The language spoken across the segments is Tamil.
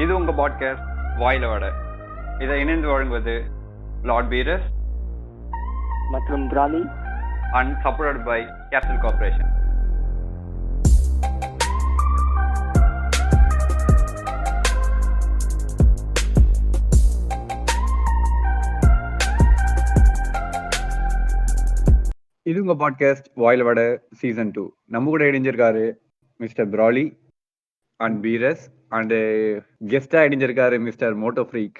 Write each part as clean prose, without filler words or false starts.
இது உங்க பாட்காஸ்ட் வாயில வட. இதை இணைந்து வழங்குவது லார்ட் பீரஸ் மற்றும் பிராலி and supported by capital corporation. இது உங்க பாட்காஸ்ட் வாயில வட சீசன் 2. நம்ம கூட இணைஞ்சிருக்காரு மிஸ்டர் பிராலி அண்ட் பீரஸ் அண்ட் கெஸ்டா இணைஞ்சிருக்காரு மிஸ்டர் மோட்டோ ஃப்ரீக்.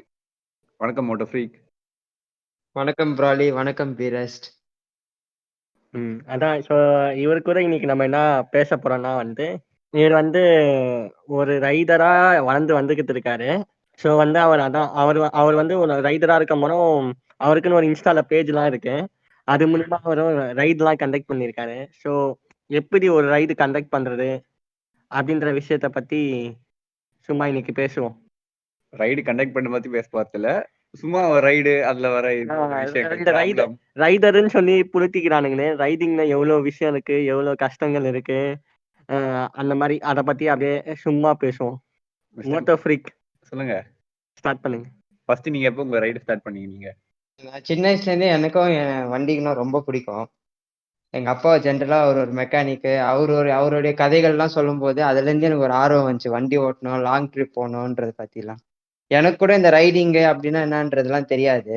வணக்கம் மோட்டோ ஃப்ரீக். வணக்கம் பிராலி, வணக்கம் பீரஸ்ட். அதான் ஸோ இவரு கூட இன்னைக்கு நம்ம என்ன பேச போறோம்னா இவர் ஒரு ரைடரா வளர்ந்து வந்துகிட்டு இருக்காரு. ஸோ அவர் ஒரு ரைடரா இருக்கும் போதும் அவருக்குன்னு ஒரு இன்ஸ்டால பேஜ்லாம் இருக்கு. அது மூலியமா அவர் ரைடுலாம் கண்டக்ட் பண்ணியிருக்காரு. ஸோ எப்படி ஒரு ரைடு கண்டக்ட் பண்றது அப்படின்ற விஷயத்த பத்தி சும்மா இன்னைக்கு பேசுவோம். ரைடு கண்டக்ட் பண்ண பத்தி பேச பார்த்தல, சும்மா ரைடு அதுல வர ரைடர்னு சொல்லி புளுத்திக்கிறானுங்களே, ரைடிங்ல எவ்வளவு விஷயம் இருக்கு, எவ்வளவு கஷ்டங்கள் இருக்கு, அந்த மாதிரி அத பத்தி அப்படியே சும்மா பேசுவோம். மோட்டோ ஃப்ரீக் சொல்லுங்க, ஸ்டார்ட் பண்ணுங்க. ஃபர்ஸ்ட் நீங்க எப்போ உங்க ரைடு ஸ்டார்ட் பண்ணீங்க? நான் சின்ன வயசுல இருந்தே எனக்கும் என் வண்டிக்குன்னா ரொம்ப பிடிக்கும். எங்க அப்பா ஜென்ரலா அவர் ஒரு மெக்கானிக்கு. அவருடைய கதைகள்லாம் சொல்லும் போது அதுல இருந்து எனக்கு ஒரு ஆர்வம் வந்துச்சு, வண்டி ஓட்டணும், லாங் ட்ரிப் போகணுன்றது பத்திலாம். எனக்கு கூட இந்த ரைடிங்கு அப்படின்னா என்னன்றதுலாம் தெரியாது.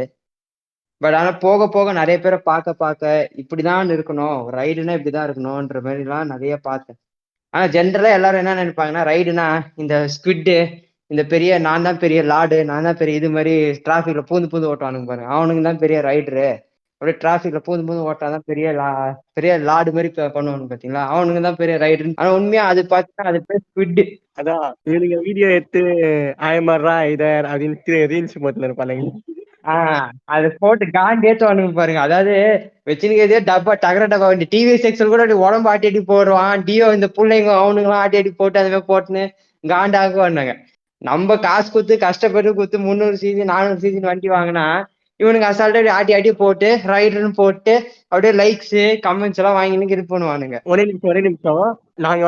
பட் ஆனா போக போக நிறைய பேரை பார்க்க இப்படிதான் இருக்கணும், ரைடுனா இப்படிதான் இருக்கணும்ன்ற மாதிரிலாம் நிறைய பார்த்தேன். ஆனா ஜென்ரலா எல்லாரும் என்ன நினைப்பாங்கன்னா, ரைடுனா இந்த ஸ்குவிட்டு, இந்த பெரிய நான் தான் பெரிய லாடு, நான் தான் பெரிய இது மாதிரி டிராஃபிக்ல பூந்து ஓட்டுவானுங்க பாருங்க, அவனுங்க தான் பெரிய ரைடரு. அப்படியே டிராஃபிக்ல பூந்து ஓட்டாதான் பெரிய லாடு மாதிரி பண்ணுவானுங்க பாத்தீங்களா, அவனுங்க தான் பெரிய ரைடரு. ஆனா உண்மையா அது பார்த்தா அது பேர் ஸ்குவிட். அதான் இவனுங்க வீடியோ எடுத்து ஆயமர்ரா ரைடர் அப்படின்னு ரீல்ஸ் போட்டுல இருப்பானுங்க. அது போட்டு காண்டி ஏத்துவானுங்க பாருங்க. அதாவது வச்சுனுக்கிறதே டப்பா டகர டப்பா வண்டி, டிவிஎஸ் எக்ஸல் கூட உடம்பு ஆட்டி ஆட்டி போடுவான். டியோ இந்த பிள்ளைங்க அவனுங்களாம் ஆட்டி ஆட்டி போட்டு அந்த மாதிரி போட்டுன்னு காண்டாக்குவானுங்க. நம்ம காசு கொடுத்து கஷ்டப்பட்டு கொடுத்து 300cc 400cc வண்டி வாங்கினா இவனுக்கு அசால்ட்டா ஆட்டி ஆட்டி போட்டு ரைடர்னு போட்டு அப்படியே லைக்ஸ் கமெண்ட்ஸ் எல்லாம் வாங்கின்னு இது பண்ணுவானுங்க. ஒரே நிமிஷம் நாங்க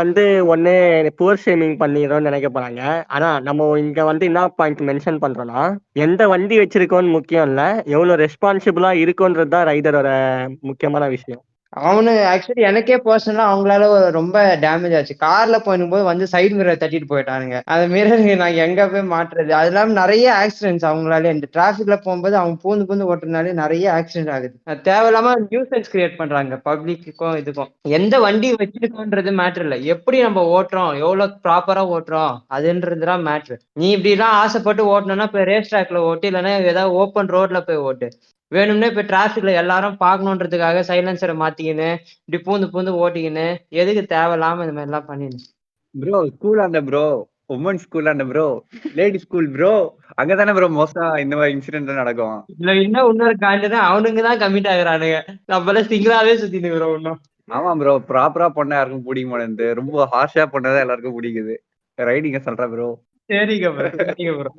ஒன்னு புவர் ஷேமிங் பண்ணிடுறோம்னு நினைக்க போறாங்க. ஆனா நம்ம இங்க என்ன பாயிண்ட் மென்ஷன் பண்றோம்னா, எந்த வண்டி வச்சிருக்கோன்னு முக்கியம் இல்ல, எவ்வளவு ரெஸ்பான்சிபிளா இருக்கும்ன்றதுதான் ரைடரோட முக்கியமான விஷயம். அவனு ஆக்சுவலி எனக்கே பர்சனலா அவங்களால ரொம்ப டேமேஜ் ஆச்சு. கார்ல போகும்போது சைடு மிரர் தட்டிட்டு போயிட்டானுங்க. அந்த மிரர் நாங்க எங்க போய் மாட்டுறது? அது இல்லாம நிறைய ஆக்சிடென்ட்ஸ் அவங்களால. இந்த டிராபிக்ல போகும்போது அவங்க பூந்து ஓட்டுறதுனாலே நிறைய ஆக்சிடென்ட் ஆகுது. தேவையில்லாம நியூசன்ஸ் கிரியேட் பண்றாங்க பப்ளிக்கும் இதுக்கும். எந்த வண்டி வச்சிருக்கோன்றது மேட்டர் இல்ல, எப்படி நம்ம ஓட்டுறோம், எவ்வளவு ப்ராப்பரா ஓட்டுறோம் அதுன்றதுதான் மேட்ரு. நீ இப்படி எல்லாம் ஆசைப்பட்டு ஓட்டணும்னா இப்ப ரேஸ் ட்ராக்ல ஓட்டு, இல்லைன்னா ஏதாவது ஓப்பன் ரோட்ல போய் ஓட்டு. வேணும்னே இப்ப டிராபிக்ல எல்லாரும் பாக்கணுன்றதுக்காக சைலன்சரை மாத்திக்கின்னு இப்படி பூந்து ஓட்டிக்கின்னு எதுக்கு தேவையில்லாம இந்த மாதிரி எல்லாம் பண்ணிடு. ப்ரோ ஸ்கூல் அந்த ப்ரோ, உமன் ஸ்கூல் அந்த ப்ரோ, லேடி ஸ்கூல் ப்ரோ, அங்கதானே ப்ரோ மோஸ்டா இந்த மாதிரி இன்சிடென்ட் நடக்கும். இதுல இன்னும் இன்னொரு காண்டுதான், அவனுங்க தான் கமிட் ஆகுறானுங்க. நம்மள சிங்கிளாவே சுத்திட்டு இருக்கிறோம் இன்னும். ஆமா ப்ரோ, ப்ராப்பரா பொண்ணா யாருக்கும் பிடிக்க மாட்டேங்குது, ரொம்ப ஹார்ஷா பொண்ணதான் எல்லாருக்கும் பிடிக்குது. ரைடிங்க சொல்ற ப்ரோ. சரிங்க ப்ரோ.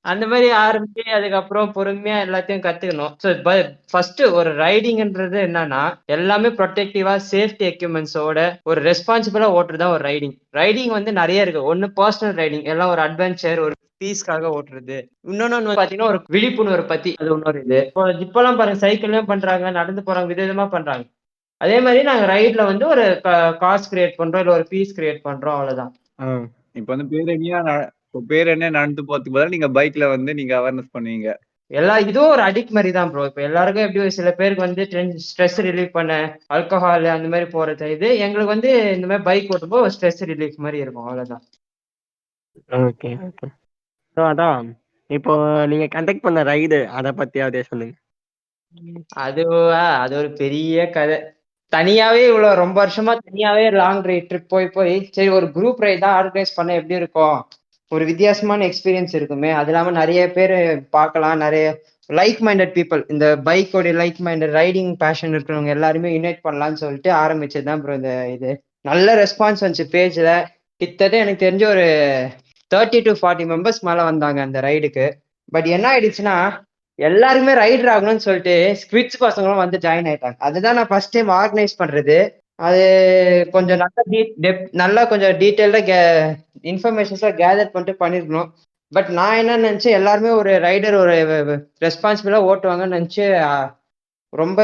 அந்த மாதிரி ஆரம்பிச்சு அதுக்கப்புறம் பொறுமையா எல்லாத்தையும் கத்துக்கணும். ஸோ ஃபர்ஸ்ட் ஒரு ரைடிங்ன்றது என்னன்னா, எல்லாமே ப்ரொடெக்டிவா சேஃப்டி எக்யூப்மெண்ட்ஸோட ஒரு ரெஸ்பான்சிபிளா ஓட்டுறதா ஒரு ரைடிங். ரைடிங் நிறைய இருக்கு. ஒன்னு பர்சனல் ரைடிங், எல்லாம் ஒரு அட்வென்ச்சர், ஒரு பீஸ்க்காக ஓட்டுறது. இன்னொன்னு பாத்தீங்கன்னா ஒரு விழிப்புணர்வு பத்தி, அது இன்னொரு இது. இப்பெல்லாம் பாருங்க, சைக்கிள்லயும் பண்றாங்க, நடந்து போறாங்க, விதவிதமா பண்றாங்க. அதே மாதிரி நாங்க ரைட்ல ஒரு காஸ் கிரியேட் பண்றோம், இல்ல ஒரு பீஸ் கிரியேட் பண்றோம், அவ்வளவுதான். இப்ப பேர் என்ன நடந்து போறதுக்கு பதிலா நீங்க பைக்ல நீங்க அவேர்னஸ் பண்ணுவீங்க. இதுவும் ஒரு அடிக்ட் மாதிரி தான் ப்ரோ. இப்ப எல்லாருக்கும் எப்படி சில பேருக்கு ஸ்ட்ரெஸ் ரிலீவ் பண்ண ஆல்கஹால் அந்த மாதிரி போறது, இது எங்களுக்கு இந்த மாதிரி பைக் ஓட்டும்போது ஸ்ட்ரெஸ் ரிலீஃப் மாதிரி இருக்கும், அவ்வளவுதான். Okay okay. ஸோ அதான் இப்போ நீங்க கண்டக்ட் பண்ண ரைடு அதை பத்தியாவதே சொல்லுங்க. அது ஒரு பெரிய கதை. தனியாவே இவ்வளவு ரொம்ப வருஷமா தனியாவே லாங் ட்ரிப் போய் சரி ஒரு குரூப் ரைட் தான் ஆர்கனைஸ் பண்ண எப்படி இருக்கும், ஒரு வித்தியாசமான எக்ஸ்பீரியன்ஸ் இருக்குமே, அது இல்லாம நிறைய பேர் பார்க்கலாம், நிறைய லைக் மைண்டட் பீப்புள், இந்த பைக்கோட லைக் மைண்டட் ரைடிங் பேஷன் இருக்கிறவங்க எல்லாருமே யுனைட் பண்ணலாம்னு சொல்லிட்டு ஆரம்பிச்சதுதான் ப்ரோ இந்த இது. நல்ல ரெஸ்பான்ஸ் வந்துச்சு பேஜ்ல. கிட்டத்தட்ட எனக்கு தெரிஞ்ச ஒரு 30 to 40 மெம்பர்ஸ் மேல வந்தாங்க அந்த ரைடுக்கு. பட் என்ன ஆயிடுச்சுன்னா, எல்லாருமே ரைடர் ஆகணும்னு சொல்லிட்டு ஸ்குவிட்ஸ் பசங்களும் ஜாயின் ஆயிட்டாங்க. அதுதான் நான் ஃபர்ஸ்ட் டைம் ஆர்கனைஸ் பண்றது. அது கொஞ்சம் நல்லா கொஞ்சம் டீட்டெயில்டா இன்ஃபர்மேஷன்ஸ் கேதர் பண்ணிட்டு பண்ணிருக்கணும். பட் நான் என்ன நினைச்சேன், எல்லாருமே ஒரு ரைடர் ஒரு ரெஸ்பான்சிபிளா ஓட்டுவாங்கன்னு நினைச்சு ரொம்ப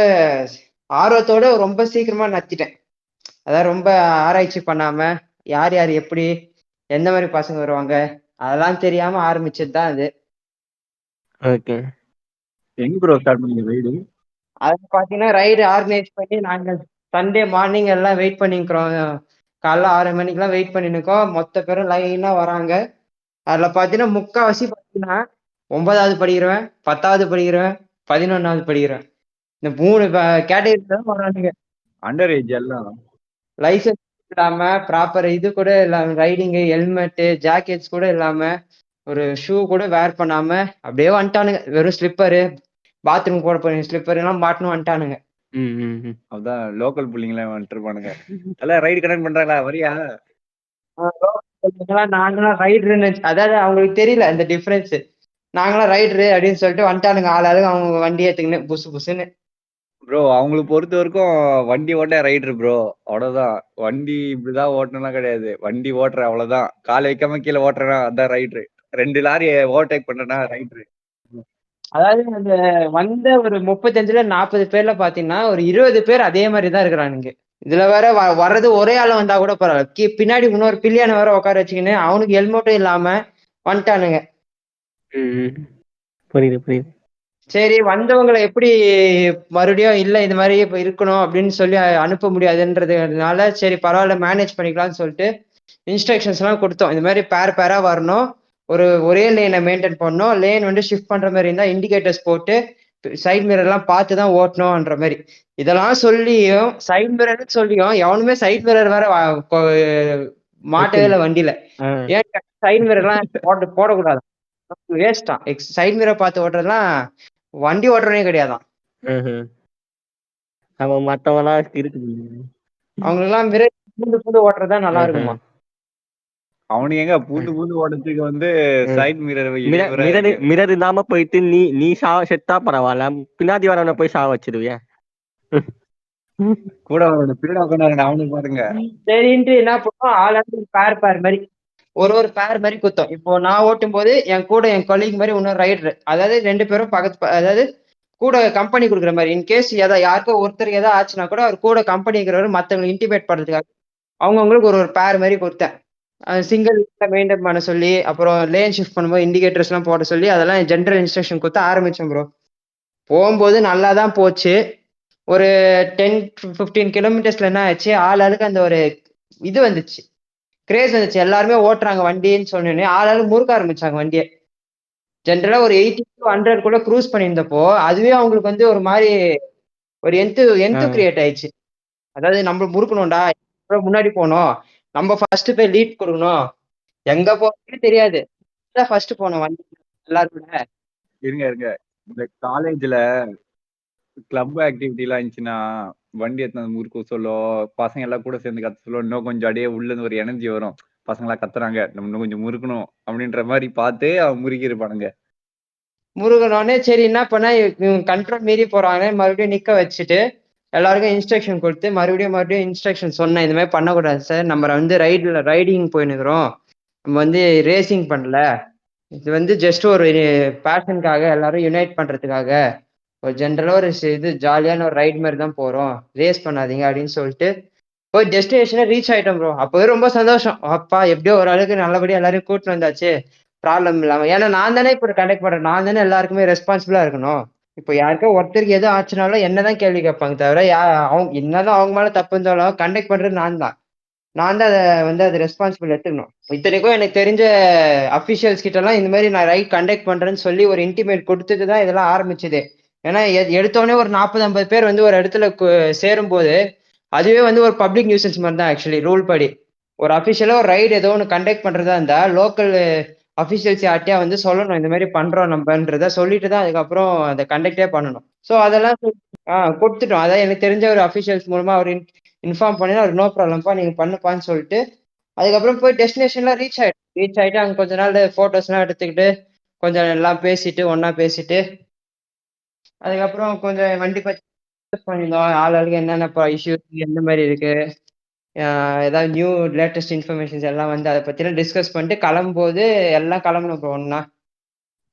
ஆர்வத்தோட ரொம்ப சீக்கிரமா நத்திட்டேன். அதான் ரொம்ப ஆராய்ச்சி பண்ணாம யார் யார் எப்படி எந்த மாதிரி பசங்க வருவாங்க அதெல்லாம் தெரியாம ஆரம்பிச்சது தான் அது. ஓகே. எங்க ப்ரோ ஸ்டார்ட் பண்ணீங்க ரைடு? அது பாத்தீங்கன்னா ரைடு ஆர்கனைஸ் பண்ணி நாங்க சண்டே மார்னிங் எல்லாம் வெயிட் பண்ணிக்கிறோம். காலைல 6 மணிக்கெல்லாம் வெயிட் பண்ணிருக்கோம். மொத்த பேரும் லைனா வராங்க. அதுல பாத்தீங்கன்னா முக்காவாசி பாத்தீங்கன்னா 9வது படிக்கிறவன், 10வது படிக்கிறவன், 11வது படிக்கிறவன், இந்த 3 கேட்டகரி தான் வரானுங்க. அண்டர் ஏஜ் எல்லாம். லைசன்ஸ் இல்லாம ப்ராப்பர் இது கூட இல்லாம ரைடிங்கு ஹெல்மெட்டு ஜாக்கெட்ஸ் கூட இல்லாம ஒரு ஷூ கூட வேர் பண்ணாம அப்படியே வந்துட்டானுங்க. வெறும் ஸ்லிப்பரு பாத்ரூம் போட போறீங்க ஸ்லிப்பர் எல்லாம் மாட்டணும் வந்துட்டானுங்க. அதான் லோக்கல் புள்ளிங்களே வந்துட்டு இருப்பானுங்க. எல்லாம் ரைடு கனெக்ட் பண்றாங்களா வரியா? நாங்களாம் ரைடர்னு அதாவது அவங்களுக்கு தெரியல இந்த டிஃபரன்ஸ். நாங்களாம் ரைடரு அப்படின்னு சொல்லிட்டு வந்துட்டானுங்க. ஆளாளுக்கு அவங்க வண்டி ஏத்துக்குன்னு புசு புசுன்னு. ப்ரோ அவங்களுக்கு பொறுத்த வரைக்கும் வண்டி ஓட்ட ரைடர் ப்ரோ, அவ்வளவுதான். வண்டி இப்படிதான் ஓட்டணும்லாம் கிடையாது. வண்டி ஓட்டுற அவ்வளவுதான். காலை வைக்காம கீழே ஓட்டுறேன்னா அதான் ரைடரு. 2 லாரி ஓவர்டேக் பண்றேன்னா ரைடரு. அதாவது அந்த வந்த ஒரு 35ல 40 பேர்ல பாத்தீங்கன்னா ஒரு 20 பேர் அதே மாதிரி தான் இருக்கிறானுங்க. இதுல வேற வர்றது ஒரே ஆள வந்தா கூட பரவாயில்ல, பின்னாடி இன்னொரு பில்லியான வேற உட்கார வச்சுக்கின்னு அவனுக்கு ஹெல்மெட்டும் இல்லாம வந்துட்டானுங்க. புரியுது புரியுது. சரி வந்தவங்களை எப்படி மறுபடியும் இல்ல இது மாதிரி இப்ப இருக்கணும் அப்படின்னு சொல்லி அனுப்ப முடியாதுன்றதுனால சரி பரவாயில்ல மேனேஜ் பண்ணிக்கலாம்னு சொல்லிட்டு இன்ஸ்ட்ரக்ஷன்ஸ் எல்லாம் கொடுத்தோம். இந்த மாதிரி பேரா வரணும், ஒரே லேனை மெயின்டைன் பண்ணணும், லேன் வந்து ஷிஃப்ட் பண்ற மாதிரி இருந்தா இண்டிகேட்டர்ஸ் போட்டு சைட் மிரர் எல்லாம் பார்த்து தான் ஓட்டணும்ன்ற மாதிரி இதெல்லாம் சொல்லியும் சைட் மிரர் சொல்லியும் எவனுமே சைட் மிரர் வேற மாட்டவே இல்லை வண்டியில. ஏன் சைட் மிரர் எல்லாம் போடக்கூடாது, வேஸ்டா. சைட் மிரர் பார்த்து ஓட்டுறதுலாம் வண்டி ஓட்டுறதே கிடையாதான். அவன் மத்தவெல்லாம் இருக்கு. அவங்களுக்கு எல்லாம் மிரர் பூந்து ஓட்டுறதுதான் நல்லா இருக்குமா. அவனுக்கு எங்க பூந்து ஓடுறதுக்கு வந்து சைட் மிரர் மிரர் இல்லாம போயிட்டு நீ செத்தா பரவாயில்ல, பின்னாடி வரவனை போய் சாவ வச்சிருவியா? கூட பின்னாடி உட்காந்து அவனுக்கு பாருங்க. சரின்ட்டு என்ன பண்ணுவோம், ஆளாளுக்கு பேர் மாதிரி ஒரு பேர் மாதிரி குத்தோம். இப்போ நான் ஓட்டும் போது என் கூட என் கொலீக் மாதிரி இன்னொரு ரைடர், அதாவது 2 பேரும் பக்கத்து, அதாவது கூட கம்பெனி கொடுக்குற மாதிரி. இன்கேஸ் யாருக்கோ ஒருத்தருக்கு ஏதாவது ஆச்சுன்னா கூட அவர் கூட கம்பெனி இருக்கிறவர் மற்றவங்களுக்கு இன்டிமேட் பண்றதுக்காக அவங்கவுங்களுக்கு ஒரு பேர் மாதிரி கொடுத்தேன். சிங்கிள் மெயின்டைன் பண்ண சொல்லி அப்புறம் லேன் ஷிஃப்ட் பண்ணும்போது இண்டிகேட்டர்ஸ் எல்லாம் போட சொல்லி அதெல்லாம் ஜென்ரல் இன்ஸ்ட்ரக்ஷன் கொடுத்து ஆரம்பிச்சோம் ப்ரோ. போகும்போது நல்லா தான் போச்சு. ஒரு 10-15 கிலோமீட்டர்ஸ்ல என்ன ஆச்சு, ஆளாளுக்கு அந்த ஒரு இது வந்துச்சு, கிரேஸ் வந்துச்சு. எல்லாருமே ஓட்டுறாங்க வண்டின்னு சொன்னோன்னே ஆளாளுக்கு முறுக்க ஆரம்பிச்சாங்க வண்டியை. ஜென்ரலா ஒரு 80 to 100 கூட க்ரூஸ் பண்ணியிருந்தப்போ அதுவே அவங்களுக்கு வந்து ஒரு மாதிரி ஒரு எந்து கிரியேட் ஆயிடுச்சு. அதாவது நம்ம முறுக்கணும்டா, முன்னாடி போனோம், நம்ம ஃபர்ஸ்ட் போய் லீட் கொடுக்கணும், எங்க போறதுன்னு தெரியாது, ஃபர்ஸ்ட் போனோம் வண்டி எல்லாரும். இருங்க இந்த காலேஜ்ல கிளப் ஆக்டிவிட்டி எல்லாம் இருந்துச்சுன்னா வண்டி எத்தனை முறுக்க சொல்லும், பசங்க எல்லாம் கூட சேர்ந்து கத்த சொல்லும், இன்னும் கொஞ்சம் அடியே உள்ள இருந்து ஒரு எனர்ஜி வரும். பசங்களா கத்துறாங்க, நம்ம இன்னும் கொஞ்சம் முறுக்கணும் அப்படின்ற மாதிரி பார்த்து அவன் முறுக்கி இருப்பானுங்க. முருகனோடனே சரி என்ன பண்ணா கண்ட்ரோல் மீறி போறாங்க, மறுபடியும் நிக்க வச்சுட்டு எல்லாருக்கும் இன்ஸ்ட்ரக்ஷன் கொடுத்து மறுபடியும் இன்ஸ்ட்ரக்ஷன் சொன்னேன். இந்த மாதிரி பண்ணக்கூடாது சார், நம்ம வந்து ரைடிங் போயினுக்கிறோம், நம்ம வந்து ரேசிங் பண்ணல, இது வந்து ஜஸ்ட் ஒரு பேஷனுக்காக எல்லாரும் யுனைட் பண்றதுக்காக ஒரு ஜென்ரலா ஒரு இது ஜாலியான ஒரு ரைட் மாதிரி தான் போறோம், ரேஸ் பண்ணாதீங்க அப்படின்னு சொல்லிட்டு போய் டெஸ்டினேஷனை ரீச் ஆயிட்டோம் ப்ரோ. அப்பவே ரொம்ப சந்தோஷம், அப்பா எப்படியோ ஒரு அளவுக்கு நல்லபடியா எல்லாரையும் கூட்டிட்டு வந்தாச்சு ப்ராப்ளம் இல்லாம. ஏன்னா நான் தானே இப்போ கண்டக்ட் பண்றேன், நான் தானே எல்லாருக்குமே ரெஸ்பான்சிபிளா இருக்கணும். இப்போ யாருக்கோ ஒருத்தருக்கு எதுவும் ஆச்சுனாலும் என்னதான் கேள்வி கேட்பாங்க தவிர அவங்க என்னதான் அவங்க மேல தப்பு இருந்தாலும் கண்டக்ட் பண்றது நான் தான் அதை வந்து அது ரெஸ்பான்சிபிள் எடுத்துக்கணும். இத்தனைக்கும் எனக்கு தெரிஞ்ச அபிஷியல்ஸ் கிட்ட எல்லாம் இந்த மாதிரி நான் ரைட் கண்டக்ட் பண்றேன்னு சொல்லி ஒரு இன்டிமேட் கொடுத்துட்டு தான் இதெல்லாம் ஆரம்பிச்சது. ஏன்னா எடுத்தோடனே ஒரு 40-50 பேர் வந்து ஒரு இடத்துல சேரும் போது அதுவே வந்து ஒரு பப்ளிக் நியூசன்ஸ் மாதிரி தான். ஆக்சுவலி ரூல் படி ஒரு அஃபிஷியலா ஒரு ரைடு ஏதோ ஒன்று கண்டக்ட் பண்றதா இருந்தா லோக்கல் அஃபிஷியல்ஸ் யார்ட்டியா வந்து சொல்லணும், இந்த மாதிரி பண்றோம் நம்மன்றத சொல்லிட்டு தான் அதுக்கப்புறம் அதை கண்டக்டே பண்ணணும். ஸோ அதெல்லாம் கொடுத்துட்டோம். அதான் எனக்கு தெரிஞ்ச ஒரு அஃபிஷியல்ஸ் மூலமா அவர் இன்ஃபார்ம் பண்ணி அவர் நோ ப்ராப்ளம்ப்பா நீங்க பண்ணுப்பான்னு சொல்லிட்டு அதுக்கப்புறம் போய் டெஸ்டினேஷன்லாம் ரீச் ஆயிட்டு அங்கே கொஞ்ச நாள் போட்டோஸ்லாம் எடுத்துக்கிட்டு கொஞ்சம் எல்லாம் பேசிட்டு ஒன்னா பேசிட்டு அதுக்கப்புறம் கொஞ்சம் வண்டி பற்றி பண்ணியிருந்தோம். ஆளுக்கு என்னென்ன இஷ்யூஸ் எந்த மாதிரி இருக்கு, ஏதாவது நியூ லேட்டஸ்ட் இன்ஃபர்மேஷன்ஸ் எல்லாம் வந்து அதை பத்திலாம் டிஸ்கஸ் பண்ணிட்டு கிளம்பும்போது எல்லாம் கிளம்பணும் ப்ரோ ஒண்ணா.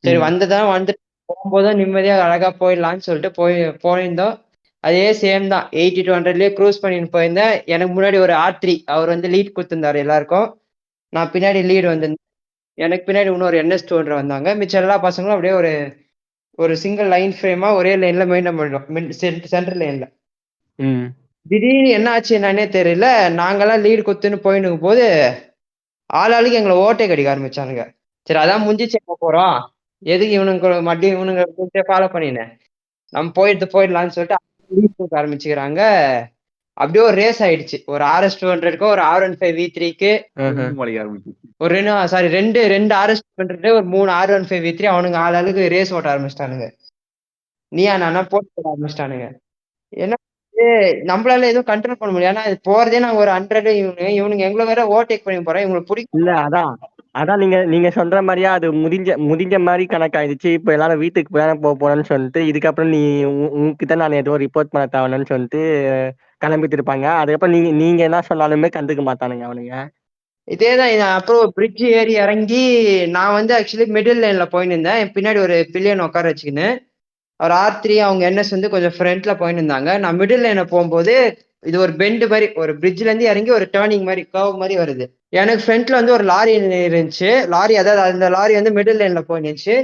சரி வந்துட்டு போகும்போது நிம்மதியா அழகா போயிடலாம்னு சொல்லிட்டு போயிருந்தோம். அதே சேம் தான் 80 to 100லயே க்ரூஸ் பண்ணிட்டு போயிருந்தேன். எனக்கு முன்னாடி ஒரு R3 அவர் வந்து லீட் கொடுத்திருந்தாரு எல்லாருக்கும். நான் பின்னாடி லீடு வந்திருந்தேன். எனக்கு பின்னாடி இன்னொரு NS200 வந்தாங்க. மிச்சம் எல்லா பசங்களும் அப்படியே ஒரு சிங்கிள் லைன் ஃப்ரேமா ஒரே லைன்ல மெயின்டைன் பண்ணிடும் சென்டர் லைன்ல. திடீர்னு என்ன ஆச்சு என்னன்னே தெரியல. நாங்கெல்லாம் லீடு கொடுத்துன்னு போயின்னு இருக்கும் போது ஆளாளுக்கு எங்களை ஓட்டை கடிக்க ஆரம்பிச்சானுங்க. சரி அதான் முடிஞ்சிச்சு போறோம், எதுக்கு இவனுங்க மறுபடியும் இவனுங்க ஃபாலோ பண்ணினேன், நம்ம போயிடலாம்னு சொல்லிட்டு ஆரம்பிச்சுக்கிறாங்க. அப்படியே ஒரு ரேஸ் ஆயிடுச்சு. ஒரு RS200க்கு ஒரு R15 V3க்கு ஒரு ரெண்டு RS200 ஒரு 3 R15 V3 அவனுங்க ஆளாளுக்கு ரேஸ் ஓட்ட ஆரம்பிச்சிட்டானுங்க. நீயா நானா போட்டு ஆரம்பிச்சிட்டானுங்க. ஏன்னா நம்மளால எதுவும் கண்ட்ரோல் பண்ண முடியாது. ஏன்னா போறதே நாங்க ஒரு 100 இவனுங்க எங்களை வேற ஓவர்டேக் பண்ணி போறோம். இவங்களுக்கு பிடிக்கும் இல்ல அதான் நீங்க சொல்ற மாதிரியா அது முடிஞ்ச மாதிரி கணக்காயிடுச்சு. இப்ப எல்லாரும் வீட்டுக்கு போறேன்னு சொல்லிட்டு இதுக்கப்புறம் நீ உங்ககிட்ட நான் ஏதோ ரிப்போர்ட் பண்ண தேவைன்னு சொல்லிட்டு கிளம்பிட்டு இருப்பாங்க. அதுக்கப்புறம் நீங்க என்ன சொன்னாலுமே கண்டுக்க மாட்டானுங்க அவனுங்க. இதேதான். அப்புறம் பிரிட்ஜ் ஏறி இறங்கி நான் வந்து ஆக்சுவலி மிடில் லைன்ல போயின்னு இருந்தேன். என் பின்னாடி ஒரு பில்லியன் உட்கார வச்சுக்கின்னு அவர் R3 அவங்க NS வந்து கொஞ்சம் ஃப்ரண்ட்ல போயின்னு இருந்தாங்க. நான் மிடில் லைன்ல போகும்போது இது ஒரு பெண்டு மாதிரி ஒரு பிரிட்ஜ்ல இருந்து இறங்கி ஒரு டேர்னிங் மாதிரி கர்வ் மாதிரி வருது. எனக்கு ஃப்ரண்ட்ல வந்து ஒரு லாரி இருந்துச்சு. அதாவது அந்த லாரி வந்து மிடில் லைன்ல போயிருந்துச்சு.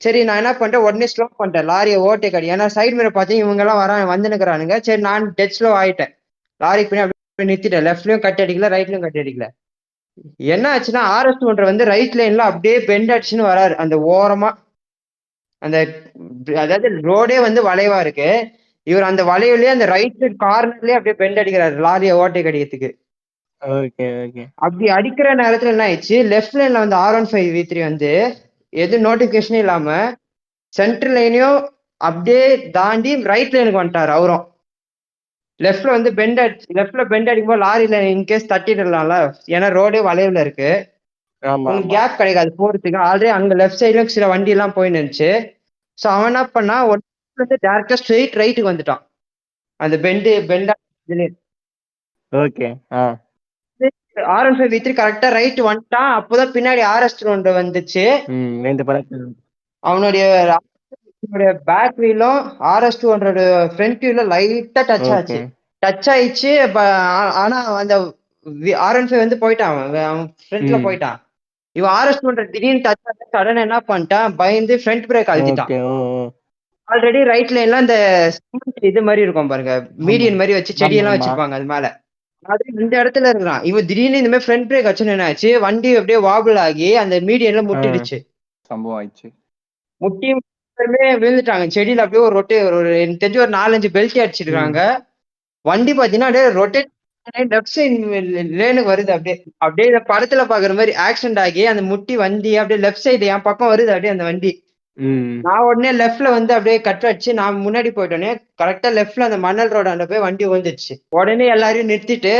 சரி நான் என்ன பண்ணிட்டேன், உடனே ஸ்லோ பண்ணிட்டேன் லாரியை ஓட்டே கடி. ஏன்னா சைட் மிரர் பார்த்தீங்க இவங்க எல்லாம் வந்துனுக்குறானுங்க. சரி நான் டெட் ஸ்லோ ஆயிட்டேன். லாரிக்கு பின்னாடி அப்படியே நிறுத்திட்டேன். லெஃப்ட்லயும் கட் அடிக்கல, ரைட்லயும் கட் அடிக்கல. என்ன ஆச்சுன்னா RS200 வந்து ரைட் லைன்ல அப்படியே பெண்ட் அடிச்சுன்னு வராரு. அந்த ஓரமா அந்த அதாவது ரோடே வந்து வளைவா இருக்கு. இவர் அந்த வளைவுலயே அந்த ரைட் சைட் கார்னர்லயே அப்படியே பெண்ட் அடிக்கிறாரு லாரியை ஓட்டை கடிக்கிறதுக்கு. அப்படி அடிக்கிற நேரத்துல என்ன ஆயிடுச்சு, லெஃப்ட் லைன்ல வந்து R15 V3 வந்து எது நோட்டிபிகேஷனே இல்லாம சென்டர் லைனையும் அப்படியே தாண்டி ரைட் லைனுக்கு வந்துட்டாரு அவரும். லெஃப்ட்ல பெண்ட் அடிக்கும்போது லாரியில இன்கேஸ் தட்டிடலாம்ல, ஏன்னா ரோடே வளைவுல இருக்கு. உங்களுக்கு கேப் கிடைக்காது போறதுக்கு. ஆல்ரெடி அங்க லெஃப்ட் சைட்லயும் சில வண்டி எல்லாம் போய் நின்னுச்சு. சோ அவன் என்ன பண்ணா வந்து டேரக்டா ஸ்ட்ரெயிட் ரைட்டுக்கு வந்துட்டான். அந்த பெண்டா R15 V3 கரெக்டா ரைட் வந்துட்டான். அப்போதான் பின்னாடி RS200 வந்துச்சு. அவனுடைய பேக் வீலும் RS200 ஃப்ரண்ட் வீல லைட்டா டச் ஆயிடுச்சு. ஆனா அந்த R15 வந்து போயிட்டான், அவன் ஃப்ரண்ட்ல போயிட்டான். இவன் RS200 திடீர்னு டச் ஆக சடனா என்ன பண்ணிட்டான், பயந்து ஃப்ரண்ட் பிரேக் அழுத்திட்டான். ஆல்ரெடி ரைட் லைன்ல அந்த இது மாதிரி இருக்கும் பாருங்க, மீடியன் மாதிரி வச்சு செடியெல்லாம் வச்சிருப்பாங்க அது மேல. அது இந்த இடத்துல இருக்கிறான். இவன் திடீர்னு இந்த மாதிரி ஃப்ரண்ட் பிரேக் வச்சுன்னு என்ன ஆச்சு, வண்டி அப்படியே வாபிள் ஆகி அந்த மீடியன்ல முட்டிடுச்சு. சம்பவம் ஆயிடுச்சு. முட்டி விழுந்துட்டாங்க செடியில. அப்படியே ஒரு எனக்கு தெரிஞ்சு ஒரு 4-5 பெல்ட் அடிச்சிருக்காங்க. வண்டி பாத்தீங்கன்னா அப்படியே ரொட்டேட் லெஃப்ட் சைடு லேனுக்கு வருது. அப்படியே இந்த படத்துல பாக்குற மாதிரி ஆக்சிடென்ட் ஆகி அந்த முட்டி வண்டி அப்படியே லெஃப்ட் சைடு என் பக்கம் வருது அப்படியே அந்த வண்டி. நான் உடனே லெஃப்ட்ல வந்து அப்படியே கட் அடிச்சு நான் முன்னாடி போயிட்டோன்னே கரெக்டா லெஃப்ட்ல அந்த மணல் ரோடு அந்த போய் வண்டி விழுந்துச்சு. உடனே எல்லாரையும் நிறுத்திட்டு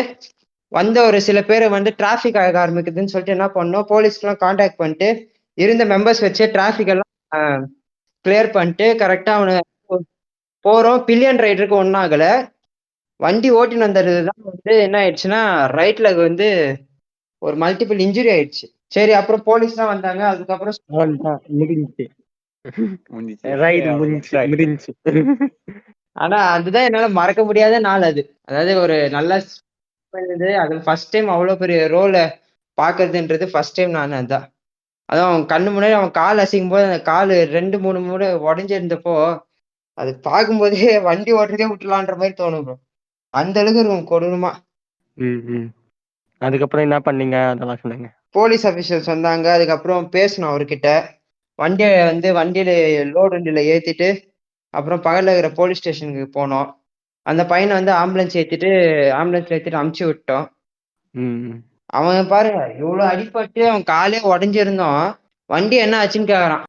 வந்த ஒரு சில பேர் வந்து டிராபிக் ஆக ஆரம்பிக்குதுன்னு சொல்லிட்டு என்ன பண்ணோம், போலீஸ்க்கெல்லாம் கான்டாக்ட் பண்ணிட்டு இருந்த மெம்பர்ஸ் வச்சு டிராபிக் எல்லாம் கிளியர் பண்ணிட்டு கரெக்டா அவனை போறோம். பில்லியன் ரைடருக்கு ஒன்னும் ஆகல. வண்டி ஓட்டின்னு வந்ததுதான் வந்து என்ன ஆயிடுச்சுன்னா ரைட் லெக் வந்து ஒரு மல்டிபிள் இன்ஜுரி ஆயிடுச்சு. சரி அப்புறம் போலீஸ் தான் வந்தாங்க. அதுக்கப்புறம் ஆனா அதுதான் என்னால மறக்க முடியாத நாள் அது. அதாவது ஒரு நல்ல அது ஃபர்ஸ்ட் டைம் அவ்வளவு பெரிய ரோல பாக்குறதுன்றது ஃபர்ஸ்ட் டைம் நான் அதான். அதுவும் அவன் கண்ணு முன்னாடி அவன் கால் அசைக்கும் போது அந்த காலு 2-3 முறை உடஞ்சிருந்தப்போ அது பார்க்கும்போதே வண்டி ஓட்டுறதே விட்டுலான்ற மாதிரி தோணும் ப்ரோ. அந்த அளவுக்கு இருக்கும் கொடூரமா. அதுக்கப்புறம் என்ன பண்ணீங்க அதெல்லாம் சொல்லுங்க. போலீஸ் ஆபீசர்ஸ் வந்தாங்க. அதுக்கப்புறம் பேசணும் அவர்கிட்ட. வண்டியில லோடு வண்டியில ஏத்திட்டு அப்புறம் பக்கத்துல இருக்கிற போலீஸ் ஸ்டேஷனுக்கு போனோம். அந்த பையனை வந்து ஆம்புலன்ஸ்ல ஏத்திட்டு அமுச்சு விட்டோம். அவன் பாருங்க இவ்வளவு அடிபட்டு அவன் காலே உடஞ்சிருந்தோம், வண்டி என்ன ஆச்சுன்னு கேக்குறான்.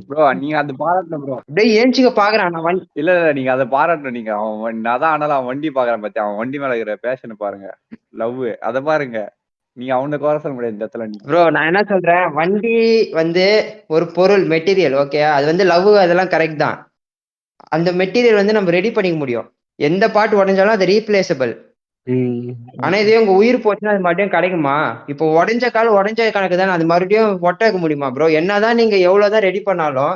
ப்ரோ நீங்க அது பாராட்டணும் ப்ரோ. அப்படியே ஏஞ்சிக்க பாக்குறான். இல்ல நீங்க அதை பாராட்டணும். நீங்க அவன் அதான் ஆனாலும் அவன் வண்டி பாக்குறான் பத்தி அவன் வண்டி மேல இருக்கிற பேஷனை பாருங்க, லவ் அதை பாருங்க. நீங்க அவனை குறை சொல்ல முடியாது இந்த இடத்துல. ப்ரோ நான் என்ன சொல்றேன், வண்டி வந்து ஒரு பொருள் மெட்டீரியல், ஓகே, அது வந்து லவ் அதெல்லாம் கரெக்ட் தான். அந்த மெட்டீரியல் வந்து நம்ம ரெடி பண்ணிக்க முடியும். எந்த பார்ட் உடஞ்சாலும் அது ரீப்ளேசபிள். ஆனா இதே உங்க உயிர் போச்சுன்னா அது மறுபடியும் கிடைக்குமா? இப்போ உடைஞ்ச கால் உடைஞ்ச கணக்கு தானே, அது மறுபடியும் ஒட்ட வைக்க முடியுமா ப்ரோ? என்னதான் நீங்க எவ்வளவுதான் ரெடி பண்ணாலும்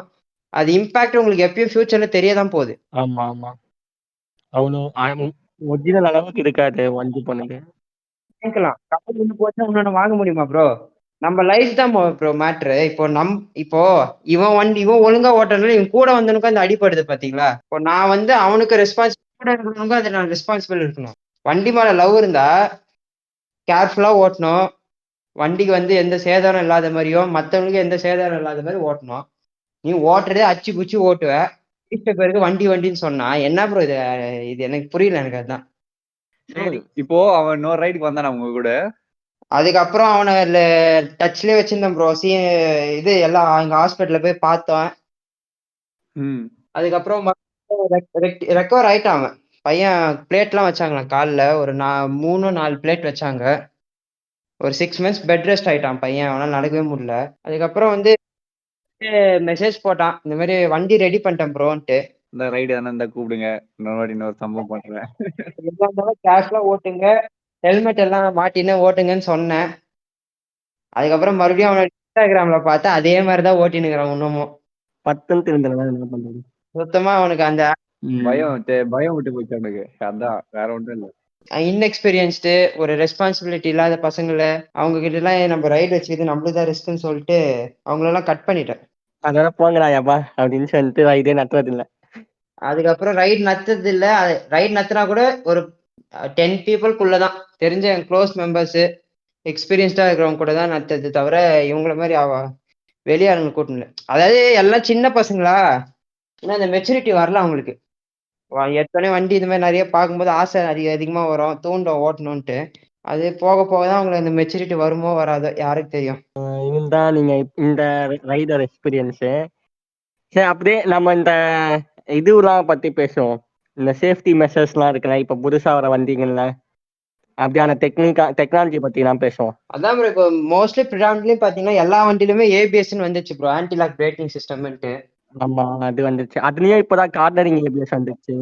அது இம்பாக்ட் உங்களுக்கு எப்பயும் ஃபியூச்சர்ல தெரியதான் போகுது. ஆமா ஆமா அவ்வளோ ஒரிஜினல் அளவுக்கு இருக்காது வண்டி பொண்ணுக்கு. வாங்கிக்கலாம். கால் ஒண்ணு போச்சுன்னா இன்னொன்னு வாங்க முடியுமா ப்ரோ? நம்ம லைஃப் தான் ப்ரோ மேட்ரு. இப்போ இவன் ஒழுங்கா ஓட்டணும், இவன் கூட வந்தவனுக்கும் அந்த அடிப்படுது பாத்தீங்களா? இப்போ நான் வந்து அவனுக்கு ரெஸ்பான்சிபிள், கூட இருக்கிறவனுக்கும் அது நான் ரெஸ்பான்சிபிள் இருக்கணும். வண்டி மேல லவ் இருந்தா கேர்ஃபுல்லா ஓட்டணும். வண்டிக்கு வந்து எந்த சேதாரம் இல்லாத மாதிரியும் மற்றவங்களுக்கு எந்த சேதாரம் இல்லாத மாதிரி ஓட்டணும். நீ ஓட்டுறதே அச்சு குச்சி ஓட்டுவ, இஷ்ட பேருக்கு வண்டி வண்டின்னு சொன்னா என்ன ப்ரோ இது? இது எனக்கு புரியல. எனக்கு அதுதான். இப்போ அவன் இன்னொரு ரைடுக்கு வந்தானா உங்க கூட? அதுக்கப்புறம் அவனை டச்லயே வச்சிருந்தேன் ப்ரோ. இது எல்லாம் எங்க ஹாஸ்பிட்டல்ல போய் பார்த்தோம். அதுக்கப்புறம் ரெக்கவர் ஆயிட்டான் அவன். பையன் பிளேட்லாம் வச்சாங்களாம் காலில், ஒரு 3-4 பிளேட் வச்சாங்க. ஒரு 6 months பெட் ரெஸ்ட் ஆயிட்டான் பையன், அவனால நடக்கவே முடியல. அதுக்கப்புறம் வந்து மெசேஜ் போட்டான், இந்த மாதிரி வண்டி ரெடி பண்ணிட்டேன் ப்ரோன்ட்டு. இந்த ரைடு தானே இருந்தா கூப்பிடுங்க, இன்னொரு சம்பவம் பண்றேன். எல்லாம் இருந்தாலும் கேஷ்ல ஓட்டுங்க, ஹெல்மெட் எல்லாம் மாட்டின்னு ஓட்டுங்கன்னு சொன்னேன். அதுக்கப்புறம் மறுபடியும் அவனை இன்ஸ்டாகிராம்ல பார்த்தா அதே மாதிரிதான் ஓட்டினுக்கிறான் இன்னமும். 10 தெரிஞ்சதுனால என்ன பண்றது? சுத்தமா அவனுக்கு அந்த பயம் விட்டு போச்சு அவனுக்கு. அதான், வேற ஒன்றும் இல்லை. இன்எக்ஸ்பீரியன்ஸ்டு, ஒரு ரெஸ்பான்சிபிலிட்டி இல்லாத பசங்களை அவங்க கிட்ட எல்லாம் நம்ம ரைடு வச்சுக்கிது நம்மளுக்கு தான் ரிஸ்க்னு சொல்லிட்டு அவங்களெல்லாம் கட் பண்ணிட்டேன். அதோட போங்கடா யப்பா அப்படின்னு சொல்லிட்டு ரைடே நட்டுறது இல்லை. அதுக்கப்புறம் ரைடு நத்துறது இல்லை. ரைடு நத்துனா கூட ஒரு 10 பீப்புள்குள்ளதான், தெரிஞ்ச என் க்ளோஸ் மெம்பர்ஸ் எக்ஸ்பீரியன்ஸ்டா இருக்கிறவங்க கூட தான் நத்துறது, தவிர இவங்கள மாதிரி வெளியாளுங்க கூட்டணும். அதாவது எல்லாம் சின்ன பசங்களா, ஏன்னா அந்த மெச்சூரிட்டி வரல அவங்களுக்கு. ஏற்கனவே வண்டி இது மாதிரி நிறைய பார்க்கும்போது ஆசை அதிகமா வரும், தூண்டும் ஓட்டணும்ட்டு. அது போக போக தான் அவங்களுக்கு அந்த மெச்சூரிட்டி வருமோ வராதோ யாருக்கு தெரியும். இதுதான் நீங்க இந்த ரைடர் எக்ஸ்பீரியன்ஸு. சரி, அப்படியே நம்ம இந்த இதுலாம் பத்தி பேசுவோம். இந்த சேஃப்டி மெஷர்ஸ்லாம் இருக்குல்ல, இப்போ புதுசா வர வண்டிங்கள்ல அப்படியான டெக்னாலஜி பத்தி எல்லாம் பேசுவோம். அதான் ப்ரோ, இப்போ மோஸ்ட்லி ப்ரிடாமினன்ட்லி பாத்தீங்கன்னா எல்லா வண்டியிலுமே ஏபிஎஸ்ன்னு வந்துச்சு ப்ரோ, ஆன்டி லாக் பிரேக்கிங் சிஸ்டம்ன்ட்டு. ஆமா, அது வந்துச்சு. அதுலயும் இப்பதான் கார்னரிங் ஏபிஎஸ் வந்துச்சு.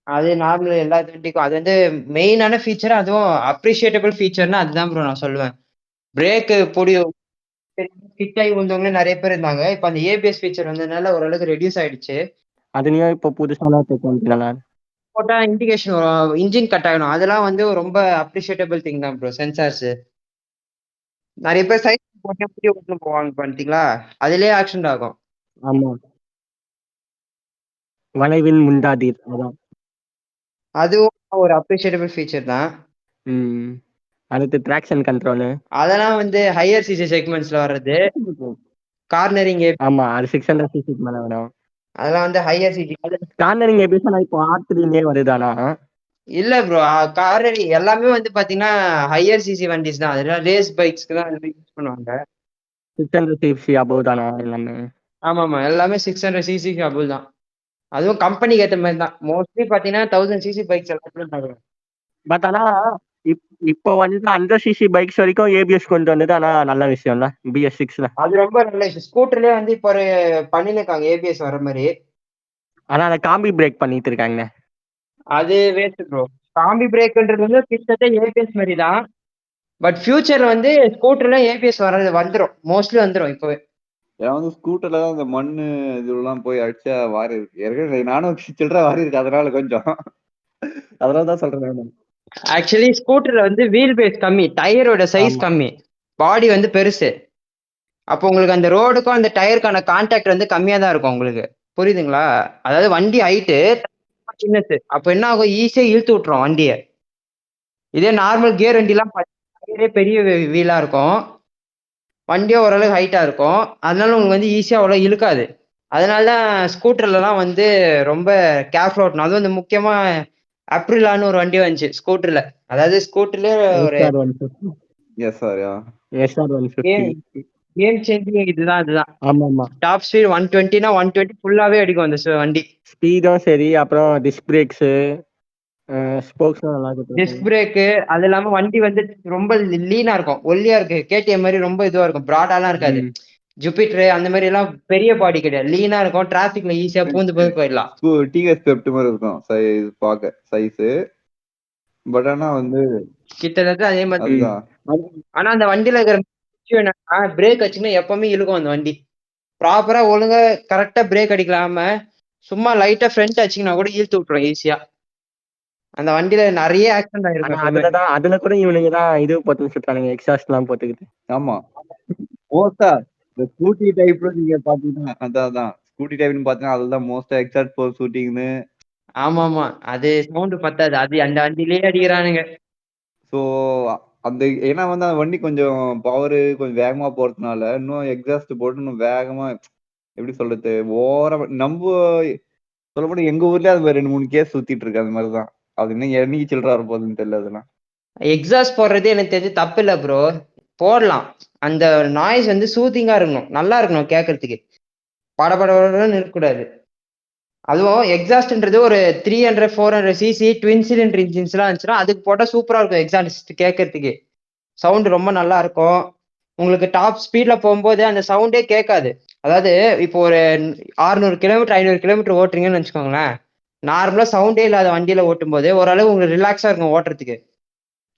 அது நார்மல் எல்லா வண்டிக்கும் அது வந்து மெயினான ஃபீச்சர், அதுவும் அப்ரிஷியேட்டபிள் ஃபீச்சர்னா அதுதான் ப்ரோ நான் சொல்லுவேன். பிரேக்கு பொடி கிட்டாகி விழுந்தவங்களே நிறைய பேர் இருந்தாங்க. இப்போ அந்த ஏபிஎஸ் ஃபீச்சர் வந்ததுனால ஓரளவுக்கு ரெடியூஸ் ஆயிடுச்சு. அதுலயும் இப்போ புதுசான டெக்னாலஜி போட்டா இண்டிகேஷன் இன்ஜின் கட் ஆகணும், அதெல்லாம் வந்து ரொம்ப அப்ரிஷியேட்டபிள் திங் தான் ப்ரோ. சென்சார்ஸ் நிறைய பேர் சைட் போட்டு புதிய ஓட்டு போவாங்க பண்ணிட்டீங்களா, அதுலயே ஆக்சிடென்ட் ஆகும். ஆமா, வளைவில் முந்தாதீர். அதான் அதுவும் ஒரு அப்ரிஷியேட்டபிள் ஃபீச்சர் தான். அடுத்து ட்ராக்ஷன் கண்ட்ரோல், அதெல்லாம் வந்து ஹையர் சிசி செக்மெண்ட்ஸ்ல வர்றது. கார்னரிங் ஆமா, அது 600 cc மேல வரும். அதெல்லாம் வந்து ஹையர் சிசி. கார்னரிங் ஏபிஎஸ் இப்போ R3 வருதானா? இல்ல ப்ரோ, கார்னரிங் எல்லாமே வந்து பாத்தீங்கன்னா ஹையர் சிசி வண்டிஸ் தான், அதெல்லாம் ரேஸ் பைக்ஸ்க்கு தான் யூஸ் பண்ணுவாங்க. 600 cc above தானா எல்லாமே? ஆமாமா, எல்லாமே 600 சிசி அபுல் தான். அதுவும் கம்பெனிக்கு ஏற்ற மாதிரி தான். மோஸ்ட்லி பாத்தீங்கன்னா 1000 சிசி பைக்ஸ் எல்லாமே. பட் ஆனா இப்போ வந்து 100 cc பைக்ஸ் வரைக்கும் ஏபிஎஸ் கொண்டு வந்தது ஆனா நல்ல விஷயம் தான் BS6ல. அது ரொம்ப நல்ல விஷயம். ஸ்கூட்டர்லயே வந்து இப்போ ஒரு பண்ணிருக்காங்க ஏபிஎஸ் வர மாதிரி. ஆனா அதை காம்பி பிரேக் பண்ணிட்டு இருக்காங்க. அது வேஸ்ட் ப்ரோ. காம்பி பிரேக்ன்றது வந்து கிட்டத்தட்ட ஏபிஎஸ் மாதிரி தான். பட் ஃபியூச்சர்ல வந்து ஸ்கூட்டர்ல ஏபிஎஸ் வந்துடும், மோஸ்ட்லி வந்துடும் இப்பவே. ஏன்னா வந்து ஸ்கூட்டர்ல தான் இந்த மண்ணு இதெல்லாம் போய் அடிச்சா வாரி இருக்கு. ஏற்கனவே நானும் சில்லற வாரி இருக்கு, அதனால கொஞ்சம் அதனாலதான் சொல்றேன். ஆக்சுவலி ஸ்கூட்டர்ல வந்து வீல் பேஸ் கம்மி, டயரோட சைஸ் கம்மி, பாடி வந்து பெருசு. அப்போ உங்களுக்கு அந்த ரோடுக்கும் அந்த டயருக்கான கான்டாக்ட் வந்து கம்மியா தான் இருக்கும் உங்களுக்கு, புரியுதுங்களா? அதாவது வண்டி ஹைட்டு சின்னது, அப்போ என்ன ஆகும், ஈஸியா இழுத்து விட்டுரும் வண்டியை. இதே நார்மல் கியர் வண்டிலாம் பெரிய வீலா இருக்கும், வண்டியும் ஓரளவுக்கு ஹைட்டா இருக்கும், அதனால உங்களுக்கு வந்து ஈஸியா அவ்வளோ இழுக்காது. அதனாலதான் ஸ்கூட்டர்லாம் வந்து ரொம்ப கேர்ஃபுல் ஓட்டணும். அதுவும் வந்து முக்கியமா அப்ரிலான்னு ஒரு வண்டி வந்துச்சு ஸ்கூட்டர்ல. அதாவது ஸ்கூட்டர்ல ஒரு கேம் சேஞ்சிங் இதுதான். அதுதான் ஆமா, டாப் ஸ்பீட் 120னா 120 ஃபுல்லாவே அடிக்கும் அந்த வண்டி. ஸ்பீடும் சரி, அப்புறம் டிஸ்க் பிரேக்ஸ், ஸ்போக்ஸ்லாம் நல்லா இருக்கு. டிஸ்க் பிரேக்கு, அது இல்லாம வண்டி வந்து ரொம்ப லீனா இருக்கும், ஒல்லியா இருக்கு. கேடிஎம் மாதிரி ரொம்ப இதுவா இருக்கும், பிராடாலாம் இருக்காது. ஜூபிட்டர் அந்த மாதிரி எல்லாம் பெரிய பாடி கிடையாது, லீனா இருக்கும். டிராபிக்ல ஈஸியா பூந்து போயிடலாம். டிவிஎஸ் பெப்ட் மாதிரி இருக்கும் பார்க்க சைஸ். பட் ஆனா வந்து கிட்டத்தட்ட அதே மாதிரி. அதுதான் ஆனா அந்த வண்டியில இருக்கிற விஷயம் என்னன்னா, பிரேக் வச்சுன்னா எப்பவுமே இழுக்கும் அந்த வண்டி. ப்ராப்பரா ஒழுங்கா கரெக்டா பிரேக் அடிக்கலாம சும்மா லைட்டா ஃப்ரண்ட் அடிச்சிங்கன்னா கூட இழுத்து விட்டுரும் ஈஸியா. அந்த வண்டியில நிறைய ஆக்சிடென்ட் ஆனா ஆயிருக்கும் எப்பவுமே. அதுலதான் அதுல கூட இவனுங்க தான் இது போட்டுன்னு சுத்தானுங்க, எக்ஸாஸ்ட் எல்லாம் போட்டுக்கிட்டு. ஆமா மோஸ்டா இந்த ஸ்கூட்டி டைப்ல நீங்க பாத்தீங்கன்னா அதான் ஸ்கூட்டி டைப்னு பாத்தீங்கன்னா அதுதான் மோஸ்டா எக்ஸாக்ட் போர் ஷூட்டிங்னு. ஆமா ஆமா, அது சவுண்ட் பத்தாது, அது அந்த வண்டியிலேயே அடிக்கிறானுங்க. ஸோ அந்த ஏன்னா வந்து அந்த வண்டி கொஞ்சம் பவரு கொஞ்சம் வேகமா போறதுனால இன்னும் எக்ஸாஸ்ட் போட்டு இன்னும் வேகமா எப்படி சொல்றது ஓர நம்ம சொல்லப்போனா எங்க ஊர்லயே அது மாதிரி 2-3 கேஸ் சுத்திட்டு இருக்கு அது மாதிரிதான். அது இன்னும் என்னைக்கு சில்லற வர போகுதுன்னு தெரியல அதெல்லாம். எக்ஸாஸ்ட் போடுறது எனக்கு தெரிஞ்சு தப்பு இல்ல ப்ரோ, போடலாம். அந்த நாய்ஸ் வந்து சூத்திங்கா இருக்கணும், நல்லா இருக்கணும் கேட்கறதுக்கு, படபடன்னு இருக்கக்கூடாது. அதுவும் எக்ஸாஸ்ட்ன்றது ஒரு 300-400cc ட்வின் சிலிண்டர் இன்ஜின்ஸ் எல்லாம் இருந்துச்சுன்னா அதுக்கு போட்டா சூப்பரா இருக்கும் எக்ஸாஸ்ட் கேட்கறதுக்கு. சவுண்ட் ரொம்ப நல்லா இருக்கும். உங்களுக்கு டாப் ஸ்பீட்ல போகும்போது அந்த சவுண்டே கேட்காது. அதாவது இப்போ ஒரு 600 கிலோமீட்டர் 500 கிலோமீட்டர் ஓட்டுறீங்கன்னு வச்சுக்கோங்களேன், நார்மலா சவுண்டே இல்லாத வண்டியில ஓட்டும் போது ஓரளவு உங்களுக்கு ரிலாக்ஸா இருக்கும் ஓட்டுறதுக்கு.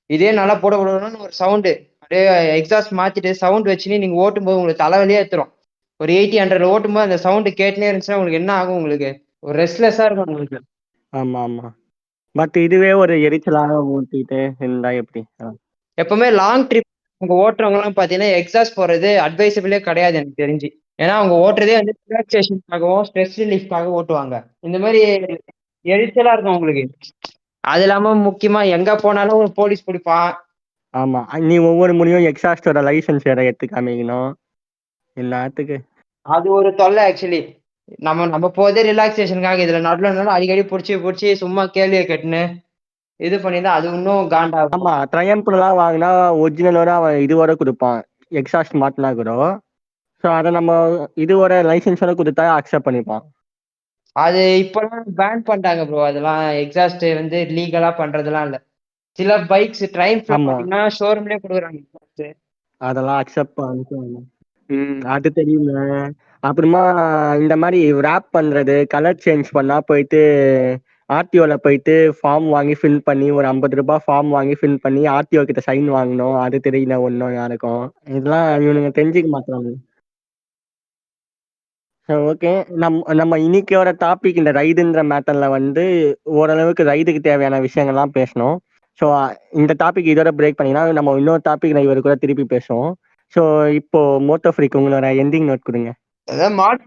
இதே நல்லா போடணும்னு ஒரு சவுண்டு அப்படியே எக்ஸாஸ்ட் மாத்திட்டு சவுண்ட் வச்சுன்னு நீங்க ஓட்டும் போது உங்களுக்கு தலைவலியே ஏத்துரும். ஒரு 80-100 ஓட்டும் போது அந்த சவுண்டு கேட்டுனே இருந்துச்சுன்னா உங்களுக்கு என்ன ஆகும், உங்களுக்கு ஒரு ரெஸ்ட்லெஸ்ஸா இருக்கும் உங்களுக்கு. ஆமா ஆமா. பட் இதுவே ஒரு எரிச்சலாக ஊட்டிட்டு இருந்தா எப்படி? எப்பவுமே லாங் ட்ரிப் உங்க ஓட்டுறவங்க எல்லாம் பாத்தீங்கன்னா எக்ஸாஸ்ட் போறது அட்வைசபிளே கிடையாது எனக்கு தெரிஞ்சு. ஏன்னா அவங்க ஓட்டுறதே வந்து ரிலாக்ஸேஷனுக்காகவும் ஸ்ட்ரெஸ் ரிலீஃப்காக ஓட்டுவாங்க. இந்த மாதிரி எரிச்சலா இருக்கும் உங்களுக்கு. அது இல்லாம முக்கியமா எங்க போனாலும் போலீஸ் பிடிப்பான். ஆமா, நீ ஒவ்வொரு முறையும் எக்ஸாஸ்டோட லைசன்ஸ் வேற எடுத்து காமிக்கணும் எல்லாத்துக்கு. அது ஒரு தொல்லை ஆக்சுவலி. நம்ம நம்ம போதே ரிலாக்ஸேஷனுக்காக, இதுல நடுவில் அடிக்கடி பிடிச்சி சும்மா கேள்வியை கேட்டுன்னு இது பண்ணிதான் அது இன்னும் காண்டாகும். ஆமா, ட்ரையம்ப்லாம் வாங்கினா ஒரிஜினலோட அவன் இதுவோட கொடுப்பான், எக்ஸாஸ்ட் மாட்டினா கூட. ஸோ அதை நம்ம இதுவோட லைசன்ஸோட கொடுத்தா அக்செப்ட் பண்ணிப்பான். அது இப்பெல்லாம் பேன் பண்ணிட்டாங்க ப்ரோ, அதெல்லாம் எக்ஸாஸ்ட் வந்து லீகலா பண்றதெல்லாம் இல்ல. சில பைக்ஸ் ட்ரைம்ஸ்ல ஆமா, பாத்தீங்கன்னா ஷோரூம்லயே கொடுக்குறாங்க. அதெல்லாம் அக்செப்ட் பண்ணிட்டு அது தெரியுங்க. அப்புறமா இந்த மாதிரி ரேப் பண்றது, கலர் சேஞ்ச் பண்ணா போயிட்டு ஆர்டிஓல போயிட்டு ஃபார்ம் வாங்கி ஃபில் பண்ணி ஒரு 50 ரூபாய் ஃபார்ம் வாங்கி ஃபில் பண்ணி ஆர்டிஓ கிட்ட சைன் வாங்கணும். அது தெரியல ஒன்றும் யாருக்கும். இதெல்லாம் இவனுங்க தெரிஞ்சுக்க மாட்டாங்க. ஓகே, நம்ம இன்னைக்கோட டாபிக் இந்த ரைடுன்ற மேட்டர்ல வந்து ஓரளவுக்கு ரைடுக்கு தேவையான விஷயங்கள்லாம் பேசணும். ஸோ இந்த டாபிக் இதோட பிரேக் பண்ணினா நம்ம இன்னொரு டாபிக் நான் இவரு கூட திருப்பி பேசுவோம். ஸோ இப்போ மோட்டோ ஃப்ரீக் உங்களோட எண்டிங் நோட் கொடுங்க. அதாவது மாட்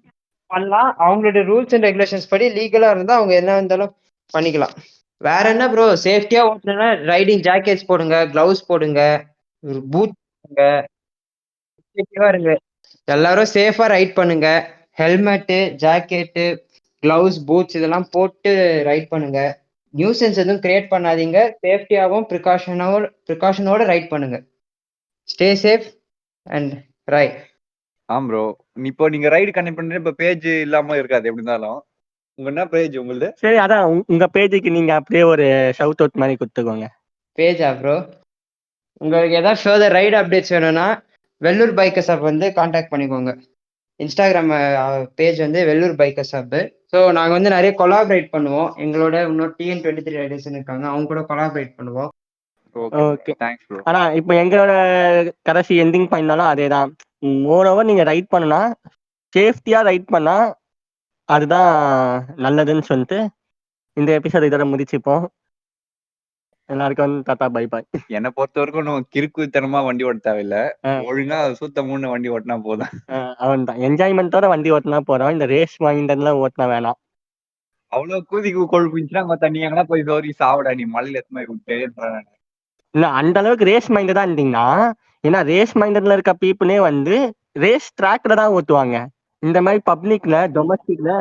பண்ணலாம், அவங்களோட ரூல்ஸ் அண்ட் ரெகுலேஷன்ஸ் படி லீகலா இருந்தா அவங்க என்ன இருந்தாலும் பண்ணிக்கலாம். வேற என்ன ப்ரோ, சேஃப்டியா ஓட்டணும்னா ரைடிங் ஜாக்கெட்ஸ் போடுங்க, கிளவுஸ் போடுங்க, பூட் போடுங்க, சேஃப்டியா இருங்க. எல்லாரும் சேஃபா ரைட் பண்ணுங்க. ஹெல்மெட்டு, ஜாக்கெட்டு, கிளவுஸ், பூட்ஸ் இதெல்லாம் போட்டு ரைட் பண்ணுங்க. நியூசன்ஸ் எதுவும் கிரியேட் பண்ணாதீங்க. சேஃப்டியாகவும் ப்ரிகாஷனோட ரைட் பண்ணுங்க. Stay safe and right. ஆம் ப்ரோ, இப்போ நீங்க ரைடு கனெக்ட் பண்றீங்க, இப்ப பேஜ் இல்லாம இருக்காது எப்படி இருந்தாலும். உங்க என்ன பேஜ் உங்களுது? சரி, அதான் உங்க பேஜுக்கு நீங்க அப்படியே ஒரு ஷவுட் அவுட் மாதிரி கொடுத்துக்கோங்க. பேஜா ப்ரோ, உங்களுக்கு ஏதாவது ஃபர்தர் ரைடு அப்டேட்ஸ் வேணும்னா வெள்ளூர் பைக்கர்ஸ் ஹப் வந்து காண்டாக்ட் பண்ணிக்கோங்க. இன்ஸ்டாகிராம் பேஜ் வந்து வெள்ளூர் பைக்கர்ஸ் ஹப். ஸோ நாங்கள் வந்து நிறைய கொலாபரேட் பண்ணுவோம். எங்களோட இன்னும் TN23 ரைடர்ஸ் இருக்காங்க, அவங்க கூட கொலாபரேட் பண்ணுவோம். Okay, thanks bro. ஆனா இப்போ எங்களோட கடைசி எண்டிங் பண்ணாலும் அதே தான். மோரோவர் நீங்க ரைட் பண்ணா சேஃப்டியா ரைட் பண்ணா அதுதான் நல்லதுன்னு சொல்லிட்டு இந்த எபிசோட் இதோட முடிச்சுப்போம். எல்லாருக்கும் வந்து தாத்தா பை பாய். என்னை பொறுத்த வரைக்கும் நம்ம கிறுக்குத்தனமா வண்டி ஓட்ட தேவையில்ல, ஒழுங்கா சுத்தமுன்னு வண்டி ஓட்டினா போதும். அவன் தான் என்ஜாய்மெண்டோட வண்டி ஓட்டினா போறோம். இந்த ரேஸ் மைண்டெல்லாம் ஓட்டினா வேணாம். அவ்வளவு கூதிக்கு கொழுப்புச்சுன்னா மத்த நீ எங்கன்னா போய் சோரி சாவிடா, நீ மலையில எத்தனை விட்டு இல்ல, அந்த அளவுக்கு ரேஸ் மைண்டடா இருந்தீங்கன்னா, ஏன்னா ரேஸ் மைண்டட்ல இருக்க பீப்புளே வந்து ரேஸ் ட்ராக்ல தான் ஓட்டுவாங்க. இந்த மாதிரி பப்ளிக்ல டொமஸ்டிக்ல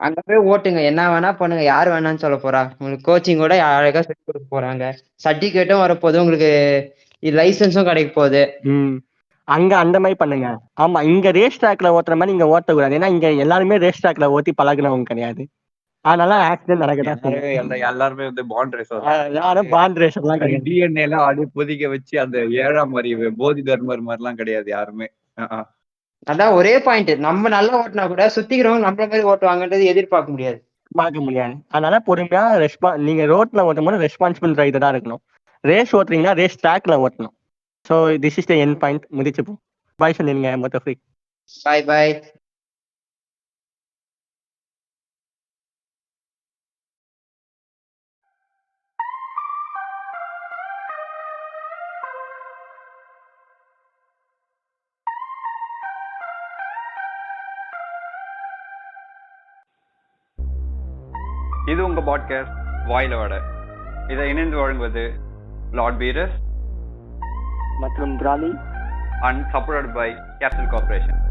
அங்க போய் ஓட்டுங்க, என்ன வேணா பண்ணுங்க, யார் வேணான்னு சொல்ல போறா. உங்களுக்கு கோச்சிங் கூட அழகா சொல்லி கொடுக்க போறாங்க, சர்டிபிகேட்டும் வரப்போகுது, உங்களுக்கு லைசன்ஸும் கிடைக்க போகுது. அங்க அந்த மாதிரி பண்ணுங்க. ஆமா, இங்க ரேஸ் ட்ராக்ல ஓட்டுற மாதிரி இங்க ஓட்டக்கூடாது. ஏன்னா இங்க எல்லாருமே ரேஸ் ட்ராக்ல ஓட்டி பழகினவங்க கிடையாது. அதனால ஆக்சிடென்ட் நடக்கதான். எல்லாருமே வந்து பாண்ட் ரேஸ் யாரும் பாண்ட் ரேஸ் எல்லாம் கிடையாது. டிஎன்ஏ எல்லாம் அப்படியே பொதிக்க வச்சு அந்த 7ஆம் அறிவு போதி தர்மர் மாதிரி எல்லாம் கிடையாது யாருமே. அதான் ஒரே பாயிண்ட், நம்ம நல்லா ஓட்டினா கூட சுத்திக்கிறவங்க நம்மள மாதிரி ஓட்டுவாங்கன்றது எதிர்பார்க்க முடியாது. பார்க்க முடியாது. அதனால பொறுமையா நீங்க ரோட்ல ஓட்டும் போது ரெஸ்பான்சிபிள் ரைடரா இருக்கணும். ரேஸ் ஓட்டுறீங்கன்னா ரேஸ் ட்ராக்ல ஓட்டணும். So this is the end point. முடிச்சுப்போம். பாய் சொல்லிருங்க மொத்த ஃப்ரீ. பாய் பாய். இது உங்க பாட்காஸ்ட் வாயில வட. இதை இணைந்து வழங்குவது லார்ட் பீரஸ் மற்றும் பிராலி and supported by Capital Corporation.